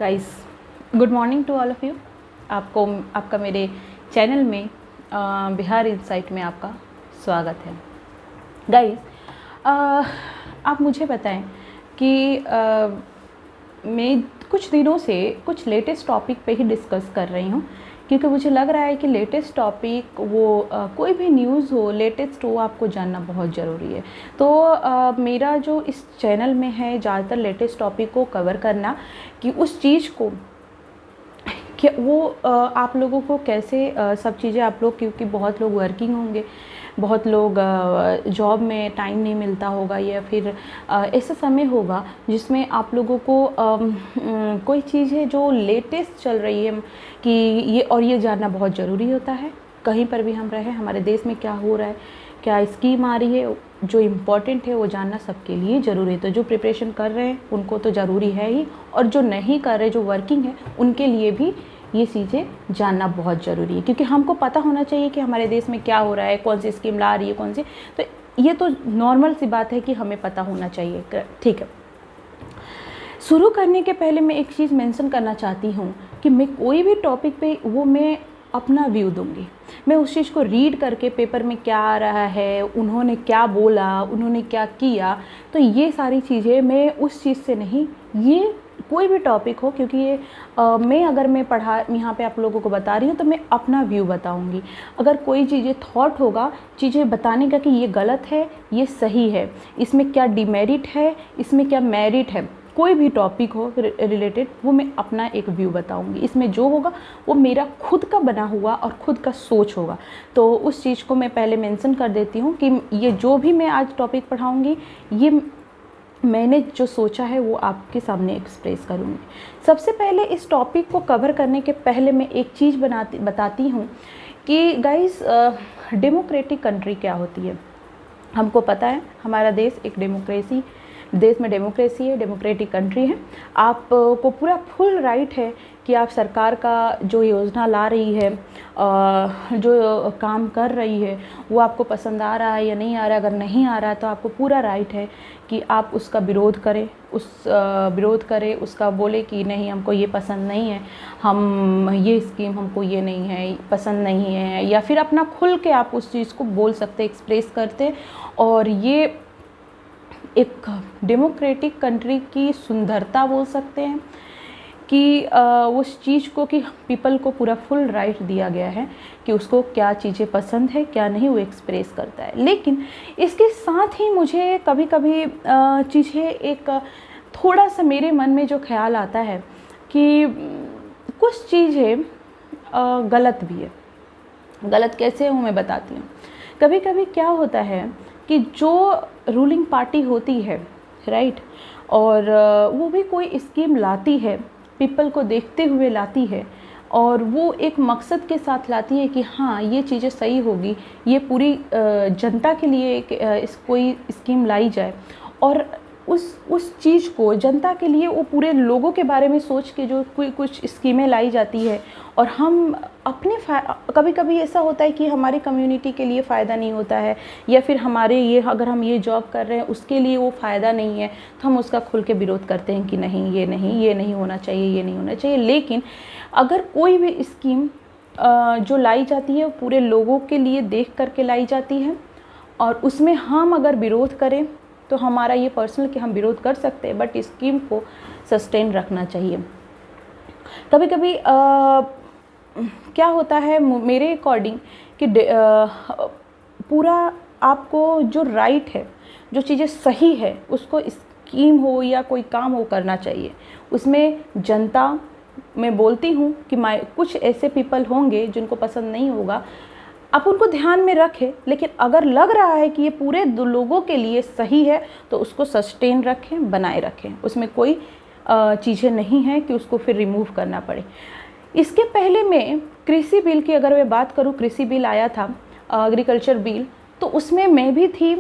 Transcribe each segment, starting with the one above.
Guys, good morning to all of you. आपका मेरे channel में बिहार इनसाइट में आपका स्वागत है। गाइस, आप मुझे बताएं कि मैं कुछ दिनों से कुछ लेटेस्ट टॉपिक पे ही डिस्कस कर रही हूँ, क्योंकि मुझे लग रहा है कि लेटेस्ट टॉपिक वो कोई भी न्यूज़ हो, लेटेस्ट हो, आपको जानना बहुत ज़रूरी है। तो मेरा जो इस चैनल में है ज़्यादातर लेटेस्ट टॉपिक को कवर करना, कि उस चीज़ को कि वो आप लोगों को कैसे सब चीज़ें आप लोग, क्योंकि बहुत लोग वर्किंग होंगे, बहुत लोग जॉब में टाइम नहीं मिलता होगा, या फिर ऐसा समय होगा जिसमें आप लोगों को कोई चीज़ है जो लेटेस्ट चल रही है कि ये जानना बहुत ज़रूरी होता है। कहीं पर भी हम रहे, हमारे देश में क्या हो रहा है, क्या स्कीम आ रही है, जो इम्पोर्टेंट है वो जानना सबके लिए ज़रूरी है। तो जो प्रिपरेशन कर रहे हैं उनको तो ज़रूरी है ही, और जो नहीं कर रहे, जो वर्किंग है, उनके लिए भी ये चीज़ें जानना बहुत ज़रूरी है, क्योंकि हमको पता होना चाहिए कि हमारे देश में क्या हो रहा है, कौन सी स्कीम ला रही है, कौन सी। तो ये तो नॉर्मल सी बात है कि हमें पता होना चाहिए। ठीक है, शुरू करने के पहले मैं एक चीज़ मेंशन करना चाहती हूँ कि मैं कोई भी टॉपिक पे मैं अपना व्यू दूंगी। मैं उस चीज़ को रीड करके पेपर में क्या आ रहा है, उन्होंने क्या बोला, उन्होंने क्या किया, तो ये सारी चीज़ें मैं उस चीज़ से नहीं, ये कोई भी टॉपिक हो, क्योंकि ये अगर मैं पढ़ा यहाँ पे आप लोगों को बता रही हूँ तो मैं अपना व्यू बताऊँगी। अगर कोई चीज़ें थॉट होगा चीज़ें बताने का कि ये गलत है, ये सही है, इसमें क्या डिमेरिट है, इसमें क्या मेरिट है, कोई भी टॉपिक हो रिलेटेड, वो मैं अपना एक व्यू बताऊंगी। इसमें जो होगा वो मेरा खुद का बना हुआ और खुद का सोच होगा। तो उस चीज़ को मैं पहले मेंशन कर देती हूँ कि ये जो भी मैं आज टॉपिक पढ़ाऊँगी, ये मैंने जो सोचा है वो आपके सामने एक्सप्रेस करूँगी। सबसे पहले इस टॉपिक को कवर करने के पहले मैं एक चीज़ बताती हूँ कि गाइस, डेमोक्रेटिक कंट्री क्या होती है। हमको पता है हमारा देश एक देश में डेमोक्रेसी है, डेमोक्रेटिक कंट्री है। आपको पूरा फुल राइट है कि आप सरकार का जो योजना ला रही है, जो काम कर रही है, वो आपको पसंद आ रहा है या नहीं आ रहा है। अगर नहीं आ रहा है तो आपको पूरा राइट है कि आप उसका विरोध करें, उसका बोले कि नहीं, हमको ये पसंद नहीं है, हम ये स्कीम हमको ये नहीं है, पसंद नहीं है, या फिर अपना खुल के आप उस चीज़ को बोल सकते, एक्सप्रेस करते। और ये एक डेमोक्रेटिक कंट्री की सुंदरता बोल सकते हैं कि उस चीज़ को, कि पीपल को पूरा फुल राइट दिया गया है कि उसको क्या चीज़ें पसंद है क्या नहीं, वो एक्सप्रेस करता है। लेकिन इसके साथ ही मुझे कभी कभी चीज़ें एक थोड़ा सा मेरे मन में जो ख्याल आता है कि कुछ चीज़ें गलत भी है। गलत कैसे हूँ मैं बताती हूँ। कभी कभी क्या होता है कि जो रूलिंग पार्टी होती है, राइट, और वो भी कोई स्कीम लाती है, पीपल को देखते हुए लाती है, और वो एक मकसद के साथ लाती है कि हाँ ये चीज़ें सही होगी, ये पूरी जनता के लिए कोई स्कीम लाई जाए, और उस चीज़ को जनता के लिए, वो पूरे लोगों के बारे में सोच के जो कुछ स्कीमें लाई जाती है, और हम अपने कभी कभी ऐसा होता है कि हमारी कम्युनिटी के लिए फ़ायदा नहीं होता है, या फिर अगर हम ये जॉब कर रहे हैं उसके लिए वो फ़ायदा नहीं है, तो हम उसका खुल के विरोध करते हैं कि नहीं, ये नहीं होना चाहिए, ये नहीं होना चाहिए। लेकिन अगर कोई भी स्कीम जो लाई जाती है वो पूरे लोगों के लिए देख करके लाई जाती है, और उसमें हम अगर विरोध करें तो हमारा ये पर्सनल कि हम विरोध कर सकते हैं, बट स्कीम को सस्टेन रखना चाहिए। कभी कभी क्या होता है मेरे अकॉर्डिंग कि पूरा आपको जो राइट है, जो चीज़ें सही है, उसको स्कीम हो या कोई काम हो करना चाहिए। उसमें जनता, मैं बोलती हूँ कि कुछ ऐसे पीपल होंगे जिनको पसंद नहीं होगा, आप उनको ध्यान में रखें, लेकिन अगर लग रहा है कि ये पूरे लोगों के लिए सही है तो उसको सस्टेन रखें, बनाए रखें। उसमें कोई चीज़ें नहीं हैं कि उसको फिर रिमूव करना पड़े। इसके पहले मैं कृषि बिल की अगर मैं बात करूँ, कृषि बिल आया था, एग्रीकल्चर बिल, तो उसमें मैं भी थी,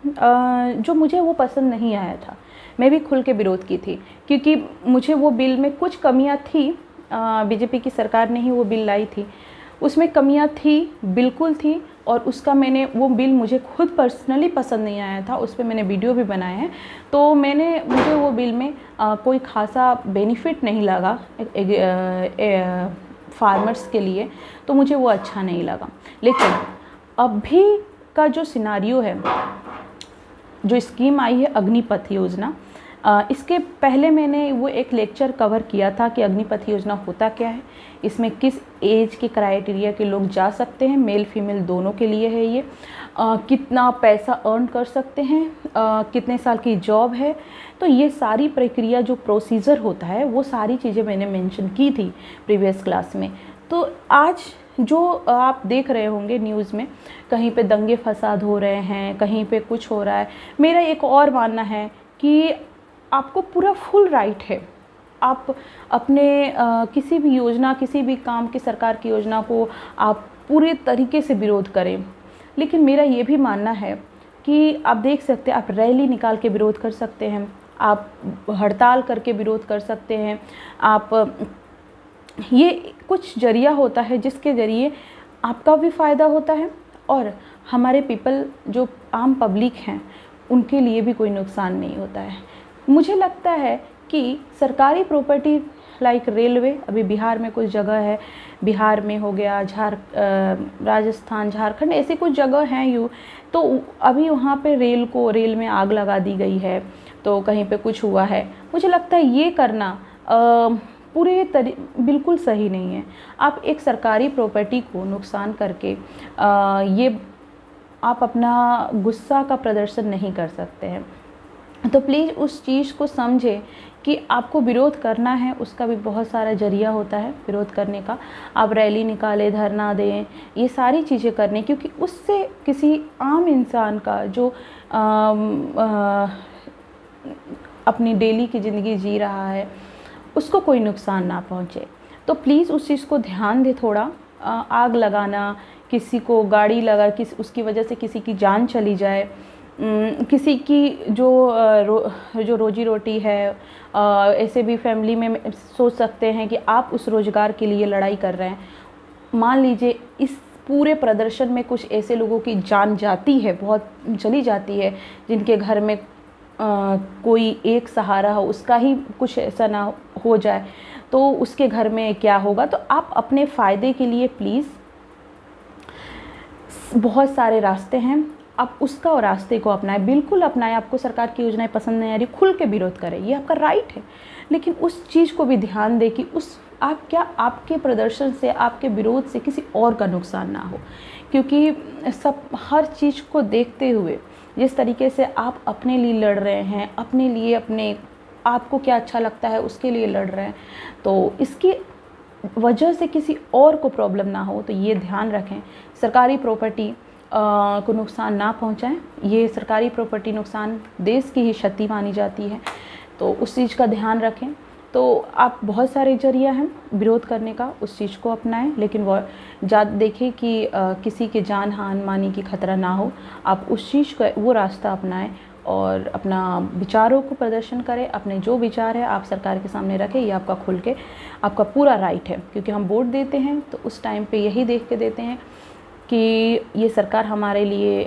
जो मुझे वो पसंद नहीं आया था, मैं भी खुल के विरोध की थी, क्योंकि मुझे वो बिल में कुछ कमियां थी। बीजेपी की सरकार ने ही वो बिल लाई थी, उसमें कमियां थी, बिल्कुल थी, और उसका मैंने वो बिल मुझे खुद पर्सनली पसंद नहीं आया था, उस पर मैंने वीडियो भी बनाए हैं। तो मुझे वो बिल में कोई खासा बेनिफिट नहीं लगा फार्मर्स के लिए, तो मुझे वो अच्छा नहीं लगा। लेकिन अभी का जो सिनारियो है, जो स्कीम आई है अग्निपथ योजना, इसके पहले मैंने वो एक लेक्चर कवर किया था कि अग्निपथ योजना होता क्या है, इसमें किस एज के क्राइटेरिया के लोग जा सकते हैं, मेल फीमेल दोनों के लिए है ये, कितना पैसा अर्न कर सकते हैं, कितने साल की जॉब है। तो ये सारी प्रक्रिया जो प्रोसीजर होता है वो सारी चीज़ें मैंने मेंशन की थी प्रीवियस क्लास में। तो आज जो आप देख रहे होंगे न्यूज़ में, कहीं पे दंगे फसाद हो रहे हैं, कहीं पे कुछ हो रहा है, मेरा एक और मानना है कि आपको पूरा फुल राइट है, आप अपने किसी भी योजना, किसी भी काम की, सरकार की योजना को आप पूरे तरीके से विरोध करें। लेकिन मेरा ये भी मानना है कि आप देख सकते हैं, आप रैली निकाल के विरोध कर सकते हैं, आप हड़ताल करके विरोध कर सकते हैं, आप ये कुछ जरिया होता है जिसके ज़रिए आपका भी फ़ायदा होता है और हमारे पीपल जो आम पब्लिक हैं उनके लिए भी कोई नुकसान नहीं होता है। मुझे लगता है कि सरकारी प्रॉपर्टी लाइक रेलवे, अभी बिहार में कुछ जगह है, बिहार में हो गया, राजस्थान, झारखंड, ऐसे कुछ जगह हैं तो अभी वहाँ पे रेल में आग लगा दी गई है, तो कहीं पे कुछ हुआ है। मुझे लगता है ये करना बिल्कुल सही नहीं है। आप एक सरकारी प्रॉपर्टी को नुकसान करके ये आप अपना गुस्सा का प्रदर्शन नहीं कर सकते हैं। तो प्लीज़ उस चीज़ को समझें कि आपको विरोध करना है, उसका भी बहुत सारा जरिया होता है विरोध करने का। आप रैली निकालें, धरना दें, ये सारी चीज़ें करने, क्योंकि उससे किसी आम इंसान का जो अपनी डेली की ज़िंदगी जी रहा है उसको कोई नुकसान ना पहुँचे। तो प्लीज़ उस चीज़ को ध्यान दें थोड़ा। आग लगाना, किसी को गाड़ी लगा, उसकी वजह से किसी की जान चली जाए, किसी की जो रोजी रोटी है, ऐसे भी फैमिली में सोच सकते हैं कि आप उस रोज़गार के लिए लड़ाई कर रहे हैं। मान लीजिए इस पूरे प्रदर्शन में कुछ ऐसे लोगों की जान जाती है, बहुत चली जाती है, जिनके घर में कोई एक सहारा हो, उसका ही कुछ ऐसा ना हो जाए तो उसके घर में क्या होगा। तो आप अपने फ़ायदे के लिए प्लीज़, बहुत सारे रास्ते हैं, आप उसका और रास्ते को अपनाएं, बिल्कुल अपनाएं। आपको सरकार की योजनाएं पसंद नहीं आ रही, खुल के विरोध करें, ये आपका राइट है। लेकिन उस चीज़ को भी ध्यान दें कि आपके प्रदर्शन से, आपके विरोध से किसी और का नुकसान ना हो। क्योंकि हर चीज़ को देखते हुए जिस तरीके से आप अपने लिए लड़ रहे हैं, अपने लिए आपको क्या अच्छा लगता है उसके लिए लड़ रहे हैं, तो इसकी वजह से किसी और को प्रॉब्लम ना हो, तो ये ध्यान रखें। सरकारी प्रॉपर्टी को नुकसान ना पहुंचाएं। ये सरकारी प्रॉपर्टी नुकसान देश की ही क्षति मानी जाती है, तो उस चीज़ का ध्यान रखें। तो आप बहुत सारे जरिया हैं विरोध करने का, उस चीज़ को अपनाएं, लेकिन वो देखें कि किसी के जान मानी की खतरा ना हो। आप उस चीज़ को, वो रास्ता अपनाएं और अपना विचारों को प्रदर्शन करें। अपने जो विचार है आप सरकार के सामने रखें, ये आपका खुल के आपका पूरा राइट है। क्योंकि हम वोट देते हैं तो उस टाइम पे यही देख के देते हैं कि ये सरकार हमारे लिए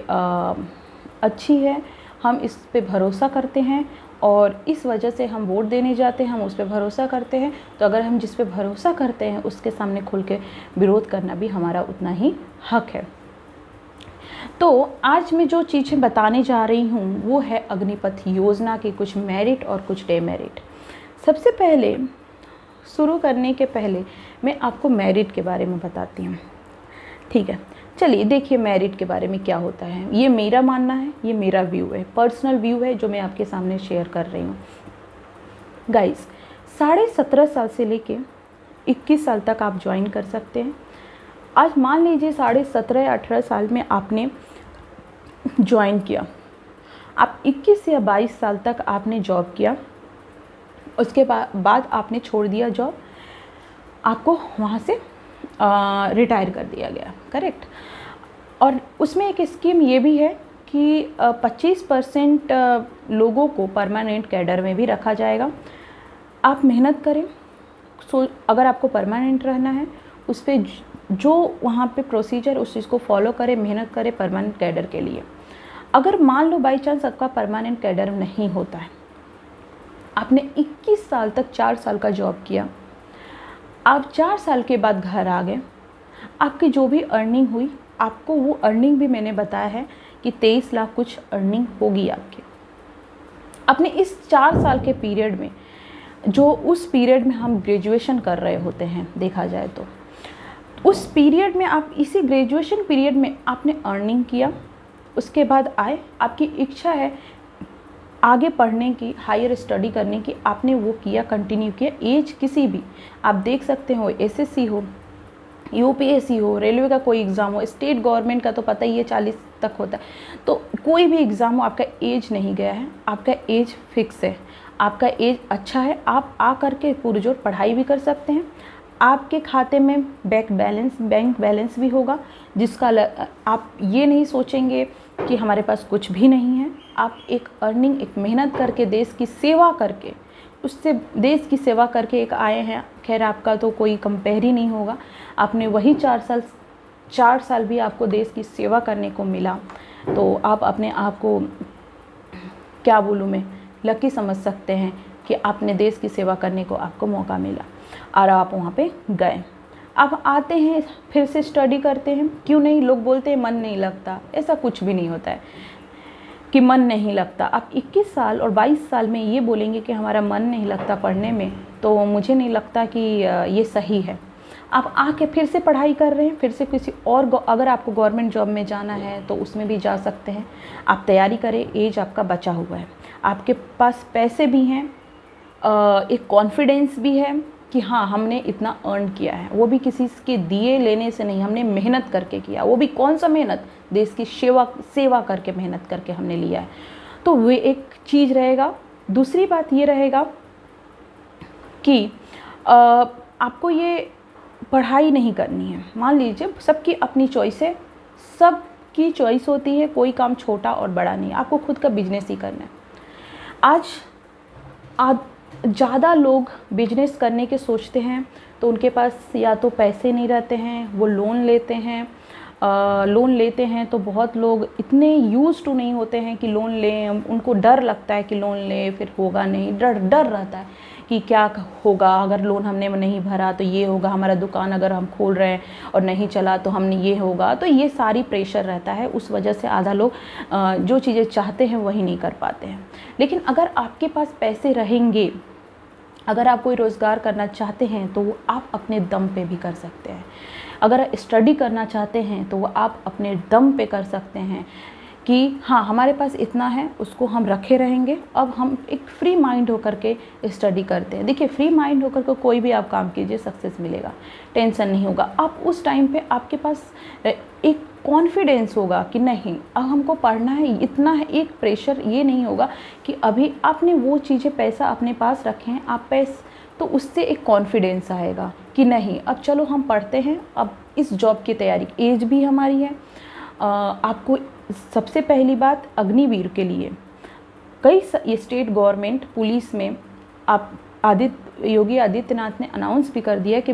अच्छी है, हम इस पे भरोसा करते हैं और इस वजह से हम वोट देने जाते हैं, हम उस पे भरोसा करते हैं। तो अगर हम जिस पे भरोसा करते हैं उसके सामने खुल के विरोध करना भी हमारा उतना ही हक है। तो आज मैं जो चीज़ें बताने जा रही हूँ वो है अग्निपथ योजना के कुछ मेरिट और कुछ डेमेरिट। सबसे पहले, शुरू करने के पहले मैं आपको मेरिट के बारे में बताती हूँ, ठीक है। चलिए देखिए मेरिट के बारे में क्या होता है। ये मेरा मानना है, ये मेरा व्यू है, पर्सनल व्यू है जो मैं आपके सामने शेयर कर रही हूँ। गाइस, 17.5 साल से लेके 21 साल तक आप ज्वाइन कर सकते हैं। आज मान लीजिए 17.5 या 18 साल में आपने ज्वाइन किया, आप 21 या 22 साल तक आपने जॉब किया, उसके बाद आपने छोड़ दिया जॉब, आपको वहाँ से रिटायर कर दिया गया, करेक्ट। और उसमें एक स्कीम ये भी है कि 25% लोगों को परमानेंट कैडर में भी रखा जाएगा। आप मेहनत करें, अगर आपको परमानेंट रहना है उस पर जो वहाँ पे प्रोसीजर उस चीज़ को फॉलो करे, मेहनत करे परमानेंट कैडर के लिए। अगर मान लो बाई चांस आपका परमानेंट कैडर नहीं होता है, आपने 21 साल तक 4 साल का जॉब किया, आप 4 साल के बाद घर आ गए, आपकी जो भी अर्निंग हुई, आपको वो अर्निंग भी मैंने बताया है कि 23 लाख कुछ अर्निंग होगी आपकी। अपने इस 4 साल के पीरियड में, जो उस पीरियड में हम ग्रेजुएशन कर रहे होते हैं, देखा जाए तो उस पीरियड में आप इसी ग्रेजुएशन पीरियड में आपने अर्निंग किया, उसके बाद आए, आपकी इच्छा है आगे पढ़ने की, हायर स्टडी करने की, आपने वो किया, कंटिन्यू किया। एज किसी भी, आप देख सकते हो एसएससी हो, यूपीएससी हो, रेलवे का कोई एग्ज़ाम हो, स्टेट गवर्नमेंट का तो पता ही है 40 तक होता है, तो कोई भी एग्ज़ाम हो, आपका एज नहीं गया है, आपका एज फिक्स है, आपका एज अच्छा है, आप आ करके पुरजोर पढ़ाई भी कर सकते हैं। आपके खाते में बैंक बैलेंस भी होगा, जिसका आप ये नहीं सोचेंगे कि हमारे पास कुछ भी नहीं है। आप एक अर्निंग, एक मेहनत करके, देश की सेवा करके, उससे देश की सेवा करके एक आए हैं। खैर आपका तो कोई कंपेयर ही नहीं होगा, आपने वही 4 साल भी आपको देश की सेवा करने को मिला, तो आप अपने आप को क्या बोलूँ मैं, लकी समझ सकते हैं कि आपने देश की सेवा करने को आपको मौका मिला और आप वहाँ पे गए। अब आते हैं, फिर से स्टडी करते हैं, क्यों नहीं, लोग बोलते हैं मन नहीं लगता, ऐसा कुछ भी नहीं होता है कि मन नहीं लगता। आप 21 साल और 22 साल में ये बोलेंगे कि हमारा मन नहीं लगता पढ़ने में, तो मुझे नहीं लगता कि ये सही है। आप आके फिर से पढ़ाई कर रहे हैं, फिर से किसी और, अगर आपको गवर्नमेंट जॉब में जाना है तो उसमें भी जा सकते हैं, आप तैयारी करें, एज आपका बचा हुआ है, आपके पास पैसे भी हैं, एक कॉन्फिडेंस भी है कि हाँ हमने इतना अर्न किया है, वो भी किसी के दिए लेने से नहीं, हमने मेहनत करके किया, वो भी कौन सा मेहनत, देश की सेवा करके मेहनत करके हमने लिया है। तो वो एक चीज़ रहेगा। दूसरी बात ये रहेगा कि आपको ये पढ़ाई नहीं करनी है। मान लीजिए सबकी अपनी चॉइस है, सबकी चॉइस होती है, कोई काम छोटा और बड़ा नहीं, आपको खुद का बिजनेस ही करना है। आज ज़्यादा लोग बिजनेस करने के सोचते हैं तो उनके पास या तो पैसे नहीं रहते हैं, वो लोन लेते हैं तो बहुत लोग इतने यूज़ टू नहीं होते हैं कि लोन लें, उनको डर लगता है कि लोन लें फिर होगा नहीं, डर रहता है कि क्या होगा अगर लोन हमने नहीं भरा तो ये होगा, हमारा दुकान अगर हम खोल रहे हैं और नहीं चला तो हमने ये होगा, तो ये सारी प्रेशर रहता है। उस वजह से आधा लोग जो चीज़ें चाहते हैं वही नहीं कर पाते हैं। लेकिन अगर आपके पास पैसे रहेंगे, अगर आप कोई रोज़गार करना चाहते हैं तो वो आप अपने दम पे भी कर सकते हैं। अगर स्टडी करना चाहते हैं तो वो आप अपने दम पे कर सकते हैं कि हाँ हमारे पास इतना है, उसको हम रखे रहेंगे। अब हम एक फ्री माइंड होकर के स्टडी करते हैं। देखिए फ्री माइंड होकर के कोई भी आप काम कीजिए, सक्सेस मिलेगा, टेंशन नहीं होगा। आप उस टाइम पे आपके पास एक कॉन्फिडेंस होगा कि नहीं अब हमको पढ़ना है, इतना है। एक प्रेशर ये नहीं होगा कि अभी आपने वो चीज़ें पैसा अपने पास रखे हैं, आप तो उससे एक कॉन्फिडेंस आएगा कि नहीं अब चलो हम पढ़ते हैं, अब इस जॉब की तैयारी, एज भी हमारी है। आपको सबसे पहली बात अग्निवीर के लिए कई स्टेट गवर्नमेंट पुलिस में आप योगी आदित्यनाथ ने अनाउंस भी कर दिया कि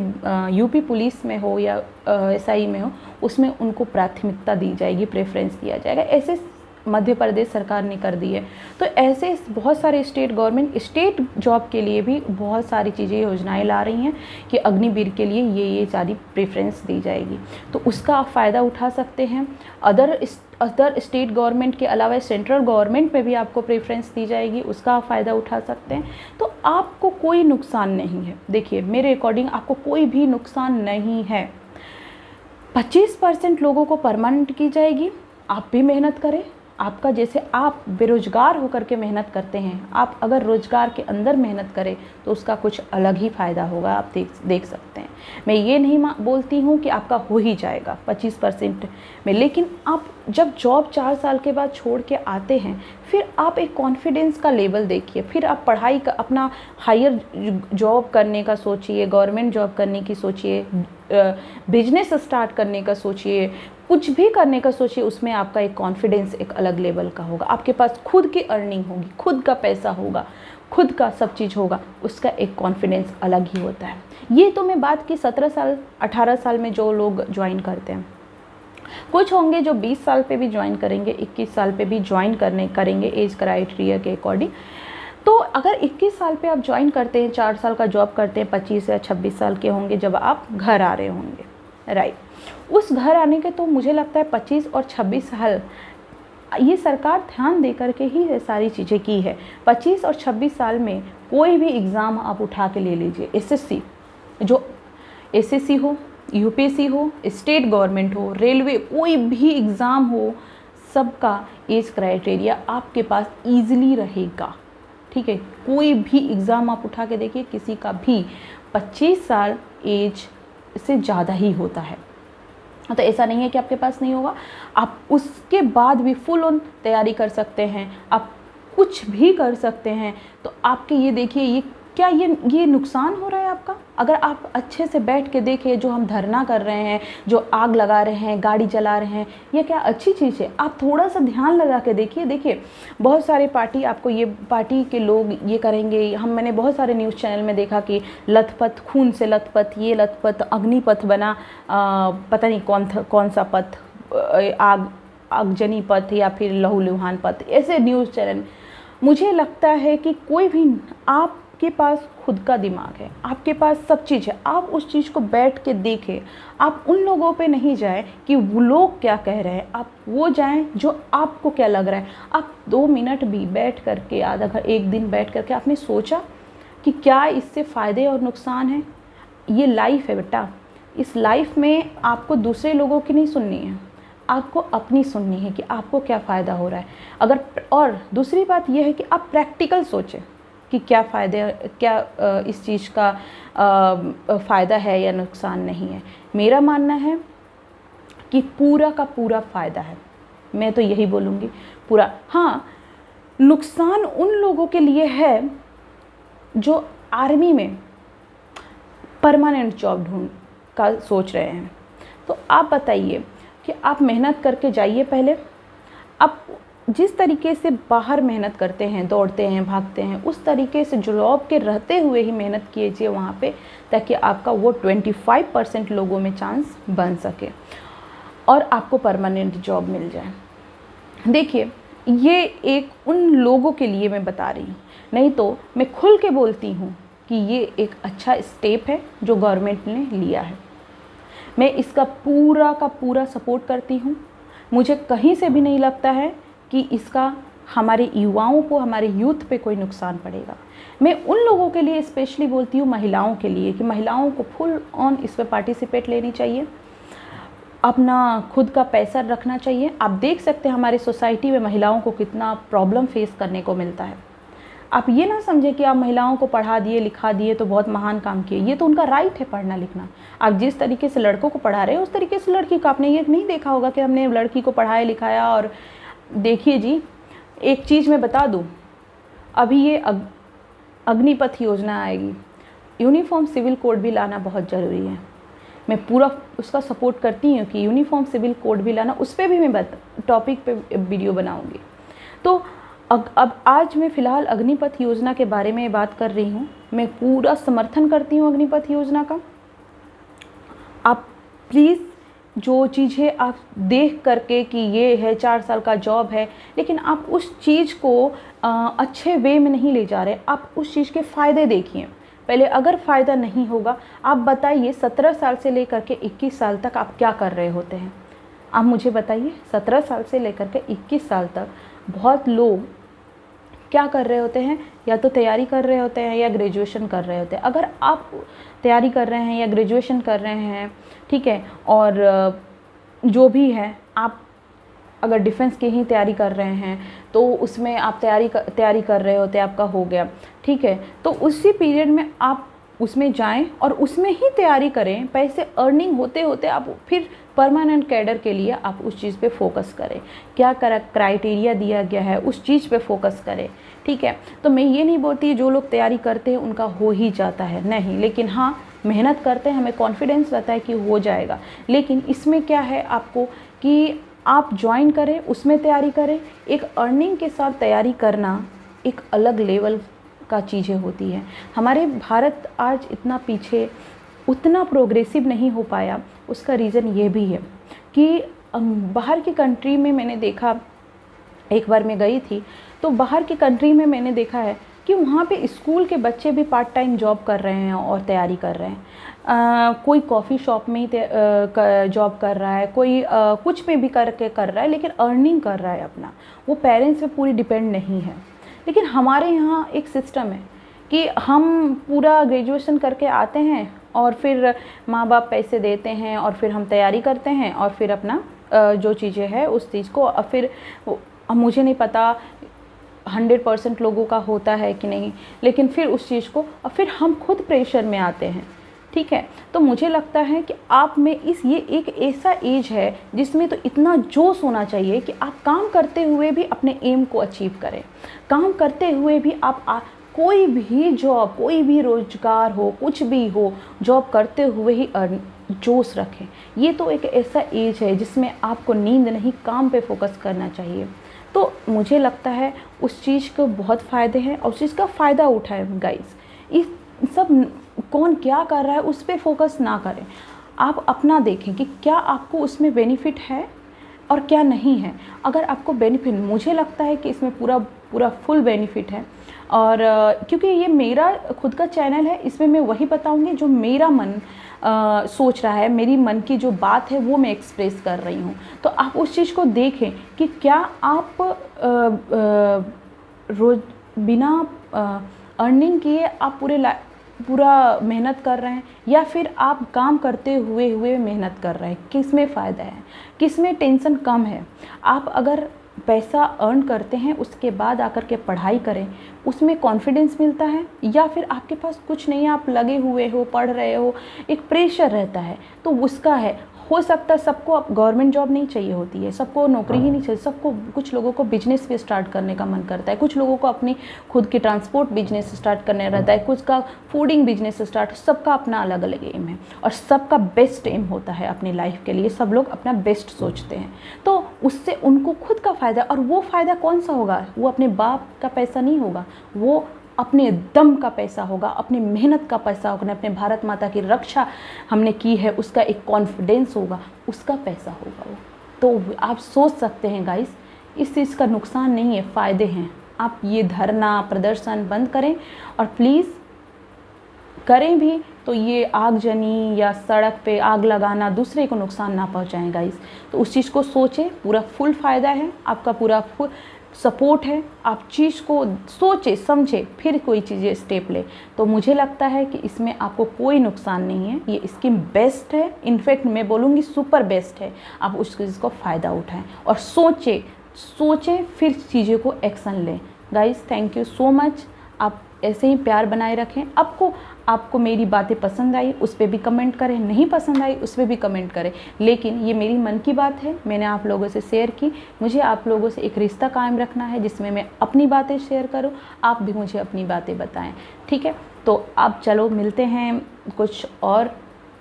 यूपी पुलिस में हो या एसआई में हो, उसमें उनको प्राथमिकता दी जाएगी, प्रेफरेंस दिया जाएगा। ऐसे मध्य प्रदेश सरकार ने कर दी है। तो ऐसे बहुत सारे स्टेट गवर्नमेंट स्टेट जॉब के लिए भी बहुत सारी चीज़ें, योजनाएं ला रही हैं कि अग्निवीर के लिए ये सारी प्रेफरेंस दी जाएगी, तो उसका आप फ़ायदा उठा सकते हैं। अदर स्टेट गवर्नमेंट के अलावा सेंट्रल गवर्नमेंट में भी आपको प्रेफरेंस दी जाएगी, उसका आप फ़ायदा उठा सकते हैं। तो आपको कोई नुकसान नहीं है। देखिए मेरे अकॉर्डिंग आपको कोई भी नुकसान नहीं है। 25% लोगों को परमानेंट की जाएगी, आप भी मेहनत करें। आपका जैसे आप बेरोजगार होकर के मेहनत करते हैं, आप अगर रोजगार के अंदर मेहनत करें तो उसका कुछ अलग ही फ़ायदा होगा, आप देख सकते हैं। मैं ये नहीं बोलती हूँ कि आपका हो ही जाएगा 25% में, लेकिन आप जब जॉब 4 साल के बाद छोड़ के आते हैं, फिर आप एक कॉन्फिडेंस का लेवल देखिए, फिर आप पढ़ाई का अपना हायर जॉब करने का सोचिए, गवर्नमेंट जॉब करने की सोचिए, बिजनेस स्टार्ट करने का सोचिए, कुछ भी करने का सोचिए, उसमें आपका एक कॉन्फिडेंस एक अलग लेवल का होगा। आपके पास खुद की अर्निंग होगी, खुद का पैसा होगा, खुद का सब चीज़ होगा, उसका एक कॉन्फिडेंस अलग ही होता है। ये तो मैं बात की 17 साल 18 साल में जो लोग ज्वाइन करते हैं। कुछ होंगे जो 20 साल पे भी ज्वाइन करेंगे, 21 साल पे भी ज्वाइन करेंगे एज क्राइटेरिया के अकॉर्डिंग। तो अगर 21 साल पे आप ज्वाइन करते हैं, 4 साल का जॉब करते हैं, 25 या 26 साल के होंगे जब आप घर आ रहे होंगे, राइट। उस घर आने के तो मुझे लगता है 25 और 26 साल ये सरकार ध्यान दे करके ही ये सारी चीज़ें की है। 25 और 26 साल में कोई भी एग्ज़ाम आप उठा के ले लीजिए, एसएससी, जो एसएससी हो, यूपीएससी हो, स्टेट गवर्नमेंट हो, रेलवे, कोई भी एग्ज़ाम हो, सबका एज क्राइटेरिया आपके पास ईजिली रहेगा, ठीक है। कोई भी एग्ज़ाम आप उठा के देखिए, किसी का भी 25 साल एज से ज़्यादा ही होता है। तो ऐसा नहीं है कि आपके पास नहीं होगा, आप उसके बाद भी फुल ऑन तैयारी कर सकते हैं, आप कुछ भी कर सकते हैं। तो आपके ये देखिए, ये क्या ये नुकसान हो रहा है आपका? अगर आप अच्छे से बैठ के देखें, जो हम धरना कर रहे हैं, जो आग लगा रहे हैं, गाड़ी जला रहे हैं, ये क्या अच्छी चीज़ है? आप थोड़ा सा ध्यान लगा के देखिए बहुत सारे पार्टी आपको, ये पार्टी के लोग ये करेंगे। मैंने बहुत सारे न्यूज़ चैनल में देखा कि लथपथ, खून से लथपथ, ये लथपथ अग्निपथ बना, पता नहीं कौन सा पथ, आगजनी पथ या फिर लहूलुहान पथ, ऐसे न्यूज़ चैनल। मुझे लगता है कि कोई भी, आपके पास खुद का दिमाग है, आपके पास सब चीज़ है, आप उस चीज़ को बैठ के देखें। आप उन लोगों पे नहीं जाएं कि वो लोग क्या कह रहे हैं, आप वो जाएं जो आपको क्या लग रहा है। आप 2 मिनट भी बैठ करके, एक दिन बैठ करके आपने सोचा कि क्या इससे फ़ायदे और नुकसान हैं? ये लाइफ है बेटा, इस लाइफ में आपको दूसरे लोगों की नहीं सुननी है, आपको अपनी सुननी है कि आपको क्या फ़ायदा हो रहा है। और दूसरी बात यह है कि आप प्रैक्टिकल सोचें कि क्या फ़ायदे, क्या इस चीज़ का फ़ायदा है या नुकसान नहीं है। मेरा मानना है कि पूरा का पूरा फ़ायदा है, मैं तो यही बोलूँगी पूरा। हाँ, नुकसान उन लोगों के लिए है जो आर्मी में परमानेंट जॉब का सोच रहे हैं। तो आप बताइए कि आप मेहनत करके जाइए, पहले आप जिस तरीके से बाहर मेहनत करते हैं, दौड़ते हैं, भागते हैं, उस तरीके से जॉब के रहते हुए ही मेहनत कीजिए वहाँ पे, ताकि आपका वो 25% लोगों में चांस बन सके और आपको परमानेंट जॉब मिल जाए। देखिए, ये एक उन लोगों के लिए मैं बता रही हूँ, नहीं तो मैं खुल के बोलती हूँ कि ये एक अच्छा स्टेप है जो गवर्नमेंट ने लिया है। मैं इसका पूरा का पूरा सपोर्ट करती हूँ। मुझे कहीं से भी नहीं लगता है कि इसका हमारे युवाओं को, हमारे यूथ पे कोई नुकसान पड़ेगा। मैं उन लोगों के लिए स्पेशली बोलती हूँ, महिलाओं के लिए, कि महिलाओं को फुल ऑन इस पर पार्टिसिपेट लेनी चाहिए, अपना खुद का पैसा रखना चाहिए। आप देख सकते हैं हमारे सोसाइटी में महिलाओं को कितना प्रॉब्लम फेस करने को मिलता है। आप ये ना समझें कि आप महिलाओं को पढ़ा दिए, लिखा दिए तो बहुत महान काम किए, ये तो उनका राइट है पढ़ना लिखना। आप जिस तरीके से लड़कों को पढ़ा रहे हैं उस तरीके से लड़की को, आपने ये नहीं देखा होगा कि हमने लड़की को पढ़ाया लिखाया। और देखिए जी, एक चीज़ मैं बता दूँ, अभी ये अग्निपथ योजना आएगी, यूनिफॉर्म सिविल कोड भी लाना बहुत ज़रूरी है। मैं पूरा उसका सपोर्ट करती हूँ कि यूनिफॉर्म सिविल कोड भी लाना, उस पर भी मैं टॉपिक पे वीडियो बनाऊँगी। तो अब आज मैं फ़िलहाल अग्निपथ योजना के बारे में बात कर रही हूँ। मैं पूरा समर्थन करती हूँ अग्निपथ योजना का। आप प्लीज़ जो चीज़ें आप देख करके कि ये है 4 साल का जॉब है, लेकिन आप उस चीज़ को अच्छे वे में नहीं ले जा रहे। आप उस चीज़ के फ़ायदे देखिए पहले। अगर फ़ायदा नहीं होगा, आप बताइए 17 साल से लेकर के 21 साल तक आप क्या कर रहे होते हैं? आप मुझे बताइए, 17 साल से लेकर के 21 साल तक बहुत लोग क्या कर रहे होते हैं? या तो तैयारी कर रहे होते हैं या ग्रेजुएशन कर रहे होते हैं। अगर आप तैयारी कर रहे हैं या ग्रेजुएशन कर रहे हैं, ठीक है, और जो भी है, आप अगर डिफेंस की ही तैयारी कर रहे हैं तो उसमें आप तैयारी कर रहे होते, आपका हो गया, ठीक है, तो उसी पीरियड में आप उसमें जाएं और उसमें ही तैयारी करें। पैसे अर्निंग होते होते आप फिर परमानेंट कैडर के लिए आप उस चीज़ पे फोकस करें। क्या क्राइटेरिया दिया गया है उस चीज़ पे फोकस करें, ठीक है। तो मैं ये नहीं बोलती जो लोग तैयारी करते हैं उनका हो ही जाता है, नहीं, लेकिन हाँ, मेहनत करते हैं, हमें कॉन्फिडेंस रहता है कि हो जाएगा। लेकिन इसमें क्या है आपको कि आप ज्वाइन करें, उसमें तैयारी करें। एक अर्निंग के साथ तैयारी करना एक अलग लेवल का चीज़ें होती हैं। हमारे भारत आज इतना पीछे, उतना प्रोग्रेसिव नहीं हो पाया, उसका रीज़न ये भी है कि बाहर की कंट्री में मैंने देखा, एक बार मैं गई थी तो बाहर की कंट्री में मैंने देखा है कि वहाँ पे स्कूल के बच्चे भी पार्ट टाइम जॉब कर रहे हैं और तैयारी कर रहे हैं। कोई कॉफ़ी शॉप में ही जॉब कर रहा है, कोई कुछ में भी करके कर रहा है, लेकिन अर्निंग कर रहा है अपना, वो पेरेंट्स पे पूरी डिपेंड नहीं है। लेकिन हमारे यहाँ एक सिस्टम है कि हम पूरा ग्रेजुएशन करके आते हैं और फिर माँ बाप पैसे देते हैं और फिर हम तैयारी करते हैं और फिर अपना जो चीज़ें हैं उस चीज़ को फिर मुझे नहीं पता 100% लोगों का होता है कि नहीं, लेकिन फिर उस चीज़ को और फिर हम खुद प्रेशर में आते हैं। ठीक है, तो मुझे लगता है कि आप में ये एक ऐसा एज है जिसमें तो इतना जोश होना चाहिए कि आप काम करते हुए भी अपने एम को अचीव करें। काम करते हुए भी आप कोई भी जॉब, कोई भी रोजगार हो, कुछ भी हो, जॉब करते हुए ही जोश रखें। ये तो एक ऐसा एज है जिसमें आपको नींद नहीं, काम पे फोकस करना चाहिए। तो मुझे लगता है उस चीज़ को बहुत फ़ायदे हैं और उस चीज़ का फ़ायदा उठाएं गाइस। इस सब कौन क्या कर रहा है उस पर फोकस ना करें, आप अपना देखें कि क्या आपको उसमें बेनिफिट है और क्या नहीं है। अगर आपको बेनिफिट, मुझे लगता है कि इसमें पूरा फुल बेनिफिट है। और क्योंकि ये मेरा खुद का चैनल है, इसमें मैं वही बताऊंगी जो मेरा मन सोच रहा है, मेरी मन की जो बात है वो मैं एक्सप्रेस कर रही हूँ। तो आप उस चीज़ को देखें कि क्या आप रोज बिना अर्निंग किए आप पूरा मेहनत कर रहे हैं, या फिर आप काम करते हुए मेहनत कर रहे हैं, किस में फ़ायदा है, किस में टेंशन कम है। आप अगर पैसा अर्न करते हैं उसके बाद आकर के पढ़ाई करें, उसमें कॉन्फिडेंस मिलता है, या फिर आपके पास कुछ नहीं है, आप लगे हुए हो, पढ़ रहे हो, एक प्रेशर रहता है तो उसका है। हो सकता है सबको अब गवर्नमेंट जॉब नहीं चाहिए होती है, सबको नौकरी ही नहीं चाहिए, सबको, कुछ लोगों को बिजनेस भी स्टार्ट करने का मन करता है, कुछ लोगों को अपनी खुद की ट्रांसपोर्ट बिजनेस स्टार्ट करने रहता है, कुछ का फूडिंग बिजनेस स्टार्ट, सबका अपना अलग अलग एम है और सबका बेस्ट एम होता है अपनी लाइफ के लिए। सब लोग अपना बेस्ट सोचते हैं, तो उससे उनको खुद का फ़ायदा, और वो फ़ायदा कौन सा होगा, वो अपने बाप का पैसा नहीं होगा, वो अपने दम का पैसा होगा, अपनी मेहनत का पैसा होगा, अपने भारत माता की रक्षा हमने की है उसका एक कॉन्फिडेंस होगा, उसका पैसा होगा वो। तो आप सोच सकते हैं गाइस, इस चीज़ का नुकसान नहीं है, फ़ायदे हैं। आप ये धरना प्रदर्शन बंद करें, और प्लीज़ करें भी तो ये आगजनी या सड़क पे आग लगाना, दूसरे को नुकसान ना पहुंचाएं गाइस। तो उस चीज़ को सोचें, पूरा फुल फ़ायदा है, आपका पूरा फुल सपोर्ट है। आप चीज़ को सोचे समझे फिर कोई चीज़ें स्टेप ले, तो मुझे लगता है कि इसमें आपको कोई नुकसान नहीं है। ये स्कीम बेस्ट है, इनफैक्ट मैं बोलूँगी सुपर बेस्ट है। आप उस चीज़ को फ़ायदा उठाएं और सोचें फिर चीज़ों को एक्शन लें। Guys thank you so much, आप ऐसे ही प्यार बनाए रखें। आपको मेरी बातें पसंद आई उस पर भी कमेंट करें, नहीं पसंद आई उस पर भी कमेंट करें, लेकिन ये मेरी मन की बात है, मैंने आप लोगों से शेयर की। मुझे आप लोगों से एक रिश्ता कायम रखना है जिसमें मैं अपनी बातें शेयर करूं, आप भी मुझे अपनी बातें बताएं, ठीक है। तो अब चलो मिलते हैं कुछ और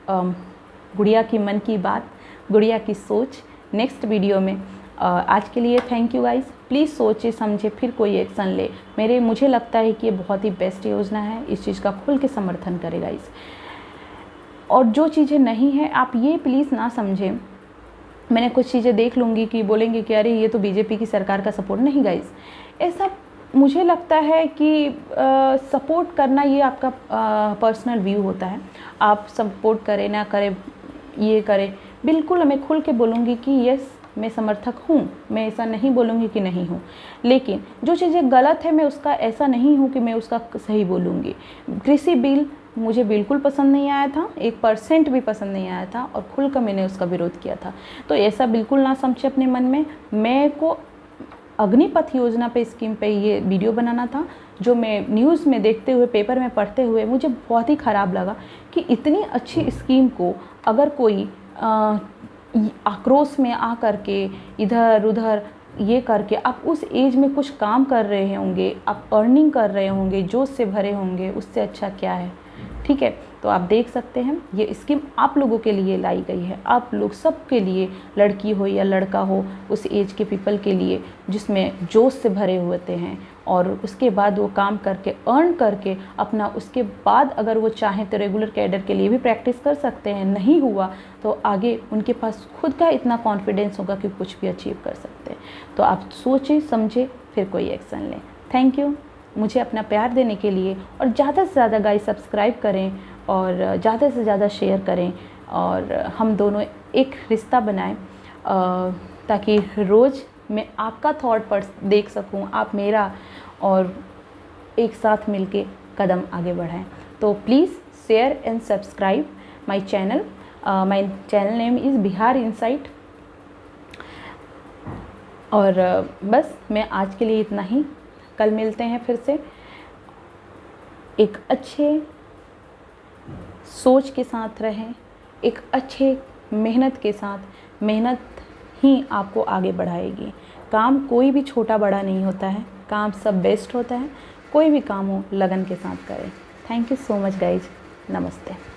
गुड़िया की मन की बात, गुड़िया की सोच नेक्स्ट वीडियो में। आज के लिए थैंक यू गाइस, प्लीज़ सोचे समझे फिर कोई एक्शन ले। मुझे लगता है कि ये बहुत ही बेस्ट योजना है, इस चीज़ का खुल के समर्थन करे गाइस। और जो चीज़ें नहीं हैं आप ये प्लीज़ ना समझें, मैंने कुछ चीज़ें देख लूँगी कि बोलेंगे कि अरे ये तो बीजेपी की सरकार का सपोर्ट। नहीं गाइस, ऐसा मुझे लगता है कि सपोर्ट करना ये आपका पर्सनल व्यू होता है। आप सपोर्ट करें ना करें, ये करें, बिल्कुल मैं खुल के बोलूँगी कि यस मैं समर्थक हूँ, मैं ऐसा नहीं बोलूँगी कि नहीं हूँ, लेकिन जो चीज़ें गलत है मैं उसका ऐसा नहीं हूँ कि मैं उसका सही बोलूँगी। कृषि बिल मुझे बिल्कुल पसंद नहीं आया था, 1% भी पसंद नहीं आया था और खुलकर मैंने उसका विरोध किया था। तो ऐसा बिल्कुल ना समझे अपने मन में। मैं को अग्निपथ योजना पे, स्कीम पे ये वीडियो बनाना था, जो मैं न्यूज़ में देखते हुए, पेपर में पढ़ते हुए मुझे बहुत ही ख़राब लगा कि इतनी अच्छी स्कीम को अगर कोई आक्रोश में आ करके इधर उधर ये करके, आप उस एज में कुछ काम कर रहे होंगे, आप अर्निंग कर रहे होंगे, जोश से भरे होंगे, उससे अच्छा क्या है, ठीक है। तो आप देख सकते हैं ये स्कीम आप लोगों के लिए लाई गई है, आप लोग सब के लिए, लड़की हो या लड़का हो, उस एज के पीपल के लिए जिसमें जोश से भरे होते हैं, और उसके बाद वो काम करके अर्न करके अपना, उसके बाद अगर वो चाहें तो रेगुलर कैडर के लिए भी प्रैक्टिस कर सकते हैं। नहीं हुआ तो आगे उनके पास खुद का इतना कॉन्फिडेंस होगा कि कुछ भी अचीव कर सकते हैं। तो आप सोचें समझें फिर कोई एक्शन लें। थैंक यू मुझे अपना प्यार देने के लिए, और ज़्यादा से ज़्यादा गाइस सब्सक्राइब करें और ज़्यादा से ज़्यादा शेयर करें, और हम दोनों एक रिश्ता बनाएं ताकि रोज़ मैं आपका थॉट पर देख सकूं, आप मेरा, और एक साथ मिलके कदम आगे बढ़ाएं। तो please share and subscribe my channel. My channel name is Bihar insight. और बस मैं आज के लिए इतना ही। कल मिलते हैं फिर से एक अच्छे सोच के साथ रहें, एक अच्छे मेहनत के साथ। मेहनत ही आपको आगे बढ़ाएगी। काम कोई भी छोटा बड़ा नहीं होता है, काम सब बेस्ट होता है। कोई भी काम हो लगन के साथ करें। Thank you so much guys. नमस्ते।